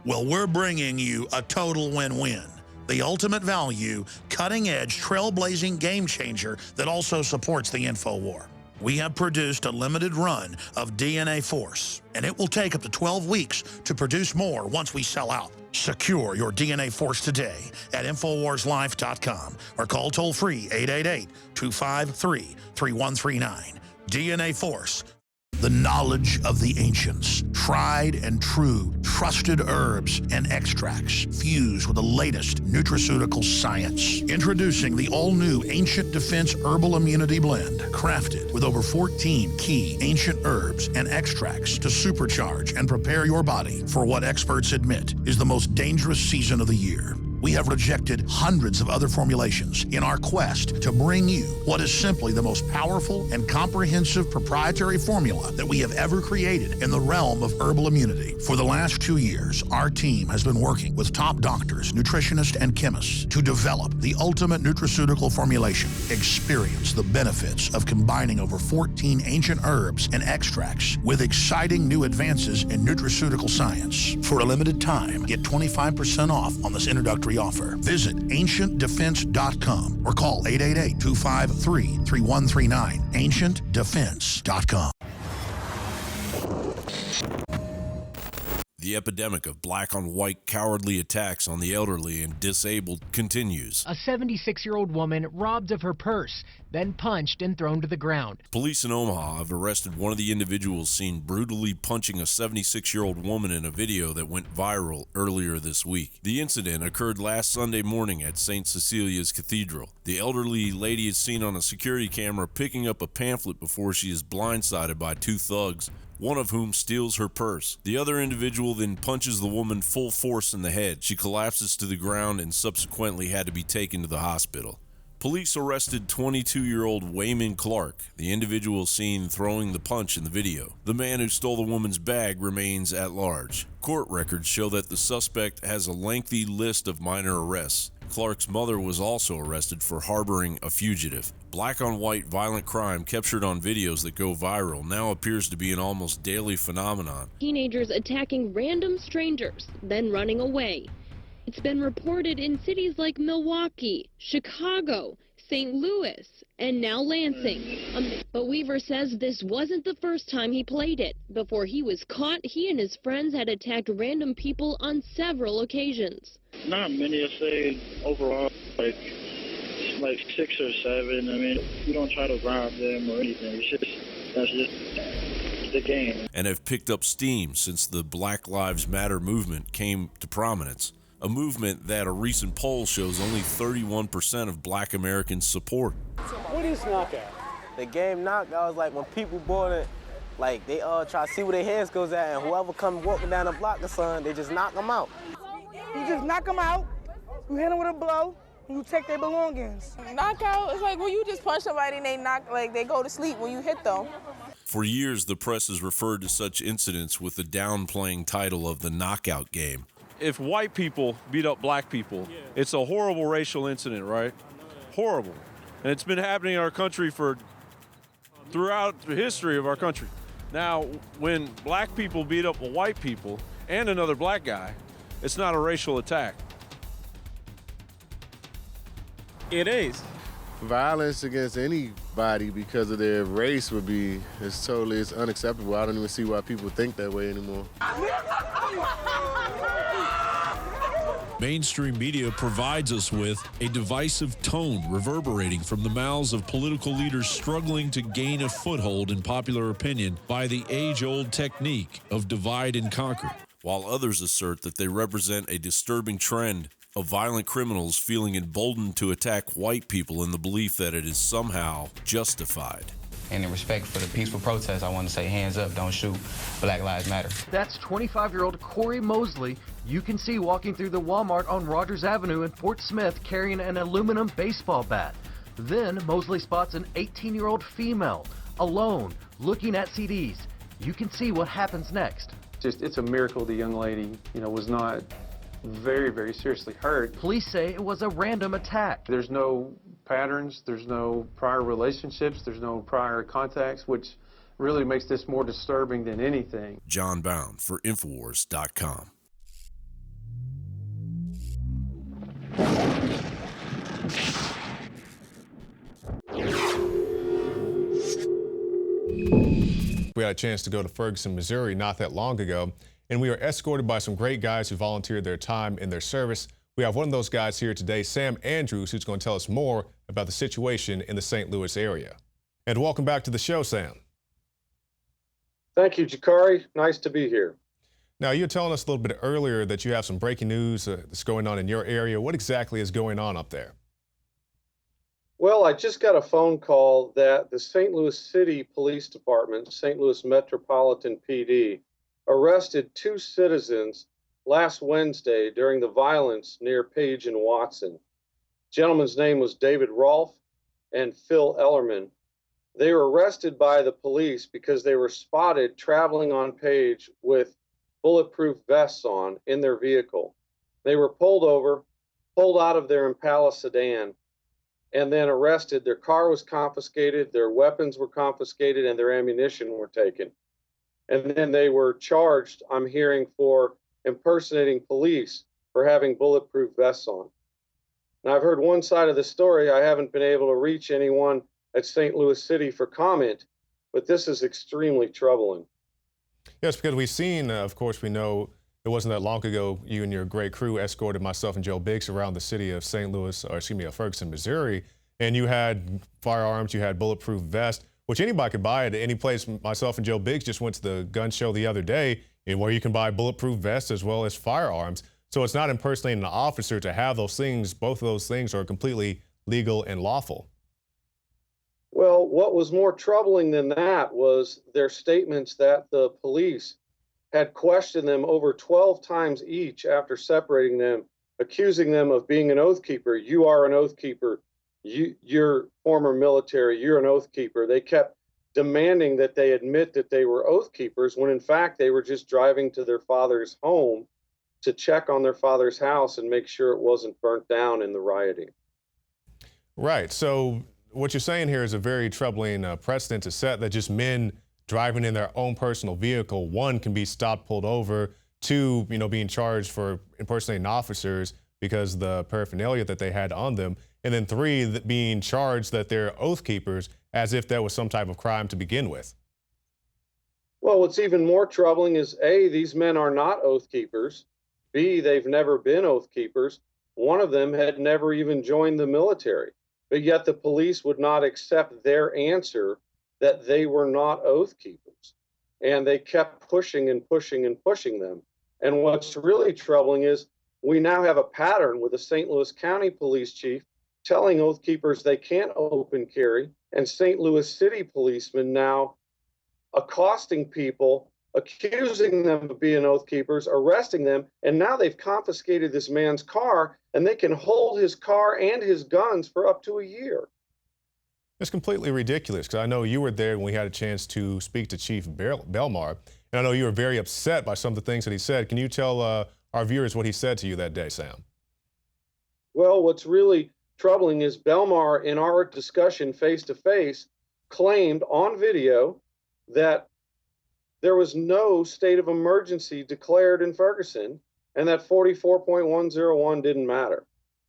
Well, we're bringing you a total win-win. The ultimate value, cutting-edge, trailblazing game changer that also supports the InfoWar. We have produced a limited run of DNA Force, and it will take up to 12 weeks to produce more once we sell out. Secure your DNA Force today at InfoWarsLife.com or call toll-free 888-253-3139. DNA Force. The knowledge of the ancients, tried and true, trusted herbs and extracts fused with the latest nutraceutical science. Introducing the all-new Ancient Defense Herbal Immunity Blend, crafted with over 14 key ancient herbs and extracts to supercharge and prepare your body for what experts admit is the most dangerous season of the year. We have rejected hundreds of other formulations in our quest to bring you what is simply the most powerful and comprehensive proprietary formula that we have ever created in the realm of herbal immunity. For the last 2 years, our team has been working with top doctors, nutritionists, and chemists to develop the ultimate nutraceutical formulation. Experience the benefits of combining over 14 ancient herbs and extracts with exciting new advances in nutraceutical science. For a limited time, get 25% off on this introductory offer. Visit AncientDefense.com or call 888-253-3139. AncientDefense.com. The epidemic of black-on-white cowardly attacks on the elderly and disabled continues. A 76-year-old woman robbed of her purse, then punched and thrown to the ground. Police in Omaha have arrested one of the individuals seen brutally punching a 76-year-old woman in a video that went viral earlier this week. The incident occurred last Sunday morning at St. Cecilia's Cathedral. The elderly lady is seen on a security camera picking up a pamphlet before she is blindsided by two thugs, one of whom steals her purse. The other individual then punches the woman full force in the head. She collapses to the ground and subsequently had to be taken to the hospital. Police arrested 22-year-old Wayman Clark, the individual seen throwing the punch in the video. The man who stole the woman's bag remains at large. Court records show that the suspect has a lengthy list of minor arrests, Clark's mother was also arrested for harboring a fugitive. Black-on-white violent crime captured on videos that go viral now appears to be an almost daily phenomenon. Teenagers attacking random strangers, then running away. It's been reported in cities like Milwaukee, Chicago, St. Louis, and now Lansing. But Weaver says this wasn't the first time he played it. Before he was caught, he and his friends had attacked random people on several occasions. Not many, I say overall, like 6 or 7. I mean, we don't try to rob them or anything. That's just the game. And have picked up steam since the Black Lives Matter movement came to prominence. A movement that a recent poll shows only 31% of black Americans support. What is knockout? The game knockout is like when people board it, like they try to see where their hands goes at, and whoever come walking down the block or something, they just knock them out. You just knock them out, you hit them with a blow, and you take their belongings. Knockout is like when you just punch somebody and they go to sleep when you hit them. For years, the press has referred to such incidents with the downplaying title of the knockout game. If white people beat up black people, it's a horrible racial incident, right? Horrible. And it's been happening in our country throughout the history of our country. Now, when black people beat up white people and another black guy, it's not a racial attack. It is. Violence against anybody because of their race it's unacceptable. I don't even see why people think that way anymore. Mainstream media provides us with a divisive tone reverberating from the mouths of political leaders struggling to gain a foothold in popular opinion by the age-old technique of divide and conquer, while others assert that they represent a disturbing trend of violent criminals feeling emboldened to attack white people in the belief that it is somehow justified. And in respect for the peaceful protest, I want to say hands up, don't shoot, Black Lives Matter. That's 25-year-old Corey Mosley. You can see walking through the Walmart on Rogers Avenue in Fort Smith carrying an aluminum baseball bat. Then Mosley spots an 18-year-old female, alone, looking at CDs. You can see what happens next. It's a miracle the young lady, was not very, very seriously hurt. Police say it was a random attack. There's no patterns, there's no prior relationships, there's no prior contacts, which really makes this more disturbing than anything. John Bound for Infowars.com. We had a chance to go to Ferguson, Missouri not that long ago, and we were escorted by some great guys who volunteered their time in their service. We have one of those guys here today, Sam Andrews, who's going to tell us more about the situation in the St. Louis area. And welcome back to the show, Sam. Thank you, Jakari. Nice to be here. Now, you were telling us a little bit earlier that you have some breaking news that's going on in your area. What exactly is going on up there? Well, I just got a phone call that the St. Louis City Police Department, St. Louis Metropolitan PD, arrested 2 citizens last Wednesday during the violence near Page and Watson. Gentleman's name was David Rolfe and Phil Ellerman. They were arrested by the police because they were spotted traveling on Page with bulletproof vests on in their vehicle. They were pulled over, pulled out of their Impala sedan, and then arrested. Their car was confiscated, their weapons were confiscated, and their ammunition were taken. And then they were charged, I'm hearing, for impersonating police for having bulletproof vests on. Now, I've heard one side of the story. I haven't been able to reach anyone at St. Louis City for comment, but this is extremely troubling. Yes, because we've seen, of course, we know it wasn't that long ago, you and your great crew escorted myself and Joe Biggs around the city of St. Louis, or excuse me, of Ferguson, Missouri, and you had firearms, you had bulletproof vests, which anybody could buy at any place. Myself and Joe Biggs just went to the gun show the other day, where you can buy bulletproof vests as well as firearms. So it's not impersonating an officer to have those things. Both of those things are completely legal and lawful. Well, what was more troubling than that was their statements that the police had questioned them over 12 times each after separating them, accusing them of being an oath keeper. You are an oath keeper. You're former military. You're an oath keeper. They kept demanding that they admit that they were oath keepers when in fact they were just driving to their father's home to check on their father's house and make sure it wasn't burnt down in the rioting. Right. So what you're saying here is a very troubling precedent to set, that just men driving in their own personal vehicle, one, can be stopped, pulled over, two, being charged for impersonating officers because of the paraphernalia that they had on them, and then three, being charged that they're oath keepers as if that was some type of crime to begin with. Well, what's even more troubling is A, these men are not oath keepers. B, they've never been oath keepers. One of them had never even joined the military, but yet the police would not accept their answer that they were not oath keepers. And they kept pushing and pushing and pushing them. And what's really troubling is we now have a pattern with the St. Louis County Police Chief telling oath keepers they can't open carry, and St. Louis City policemen now accosting people, accusing them of being oath keepers, arresting them, and now they've confiscated this man's car, and they can hold his car and his guns for up to a year. It's completely ridiculous, because I know you were there when we had a chance to speak to Chief Belmar, and I know you were very upset by some of the things that he said. Can you tell our viewers what he said to you that day, Sam? Well, what's really troubling is Belmar, in our discussion face-to-face, claimed on video that there was no state of emergency declared in Ferguson and that 44.101 didn't matter.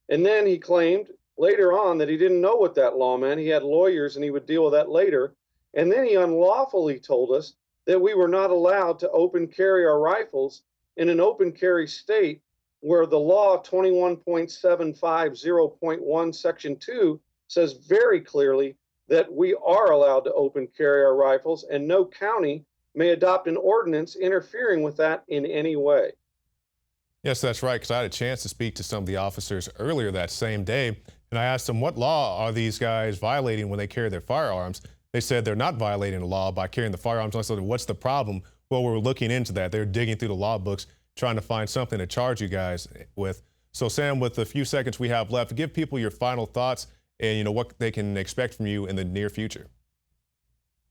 And then he claimed later on that he didn't know what that law meant. He had lawyers and he would deal with that later. And then he unlawfully told us that we were not allowed to open carry our rifles in an open carry state where the law 21.750.1 section 2 says very clearly that we are allowed to open carry our rifles, and no county may adopt an ordinance interfering with that in any way. Yes, that's right, because I had a chance to speak to some of the officers earlier that same day, and I asked them what law are these guys violating when they carry their firearms. They said they're not violating the law by carrying the firearms. I said, what's the problem? Well, we're looking into that. They're digging through the law books, trying to find something to charge you guys with. So, Sam, with the few seconds we have left, give people your final thoughts and what they can expect from you in the near future.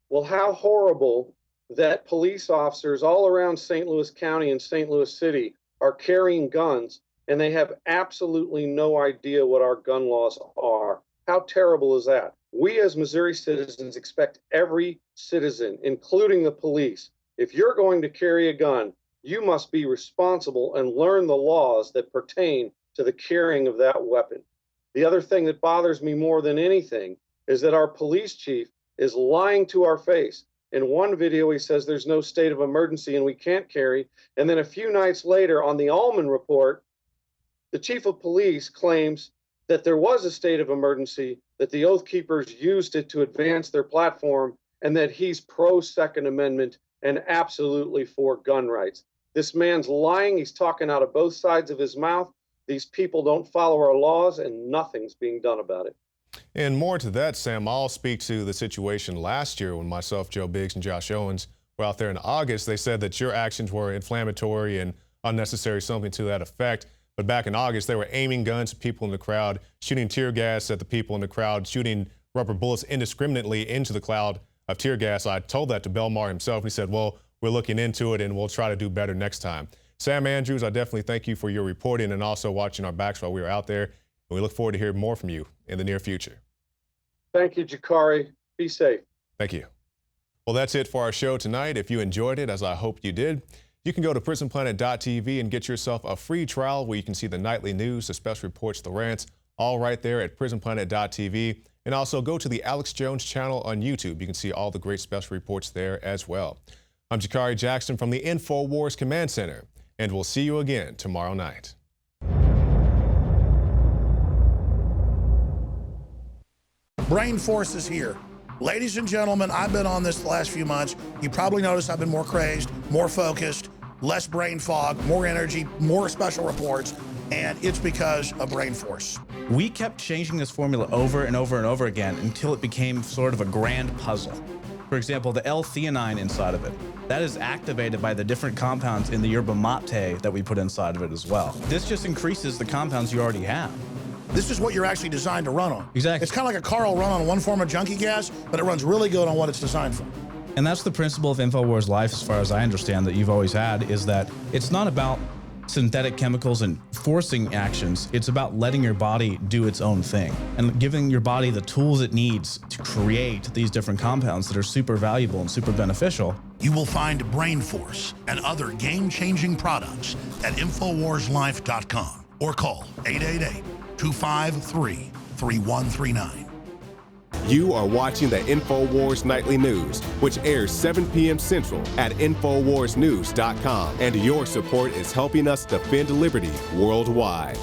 Well, how horrible that police officers all around St. Louis County and St. Louis City are carrying guns, and they have absolutely no idea what our gun laws are. How terrible is that? We as Missouri citizens expect every citizen, including the police, if you're going to carry a gun, you must be responsible and learn the laws that pertain to the carrying of that weapon. The other thing that bothers me more than anything is that our police chief is lying to our face. In one video, he says there's no state of emergency and we can't carry. And then a few nights later on the Allman report, the chief of police claims that there was a state of emergency, that the Oath Keepers used it to advance their platform, and that he's pro-Second Amendment and absolutely for gun rights. This man's lying. He's talking out of both sides of his mouth. These people don't follow our laws, and nothing's being done about it. And more to that, Sam, I'll speak to the situation last year when myself, Joe Biggs, and Josh Owens were out there in August. They said that your actions were inflammatory and unnecessary, something to that effect. But back in August, they were aiming guns at people in the crowd, shooting tear gas at the people in the crowd, shooting rubber bullets indiscriminately into the cloud of tear gas. I told that to Belmar himself. He said, well, we're looking into it and we'll try to do better next time. Sam Andrews, I definitely thank you for your reporting and also watching our backs while we were out there. And we look forward to hearing more from you in the near future. Thank you, Jakari. Be safe. Thank you. Well, that's it for our show tonight. If you enjoyed it, as I hope you did, you can go to prisonplanet.tv and get yourself a free trial where you can see the nightly news, the special reports, the rants, all right there at prisonplanet.tv. And also go to the Alex Jones channel on YouTube. You can see all the great special reports there as well. I'm Jakari Jackson from the InfoWars Command Center, and we'll see you again tomorrow night. Brain Force is here. Ladies and gentlemen, I've been on this the last few months. You probably noticed I've been more crazed, more focused, less brain fog, more energy, more special reports, and it's because of Brain Force. We kept changing this formula over and over and over again until it became sort of a grand puzzle. For example, the L-theanine inside of it, that is activated by the different compounds in the yerba mate that we put inside of it as well. This just increases the compounds you already have. This is what you're actually designed to run on. Exactly. It's kind of like a car will run on one form of junkie gas, but it runs really good on what it's designed for. And that's the principle of InfoWars Life, as far as I understand, that you've always had, is that it's not about synthetic chemicals and forcing actions. It's about letting your body do its own thing and giving your body the tools it needs to create these different compounds that are super valuable and super beneficial. You will find Brain Force and other game-changing products at InfoWarsLife.com or call 888-253-3139. You are watching the InfoWars Nightly News, which airs 7 p.m. Central at InfoWarsNews.com. And your support is helping us defend liberty worldwide.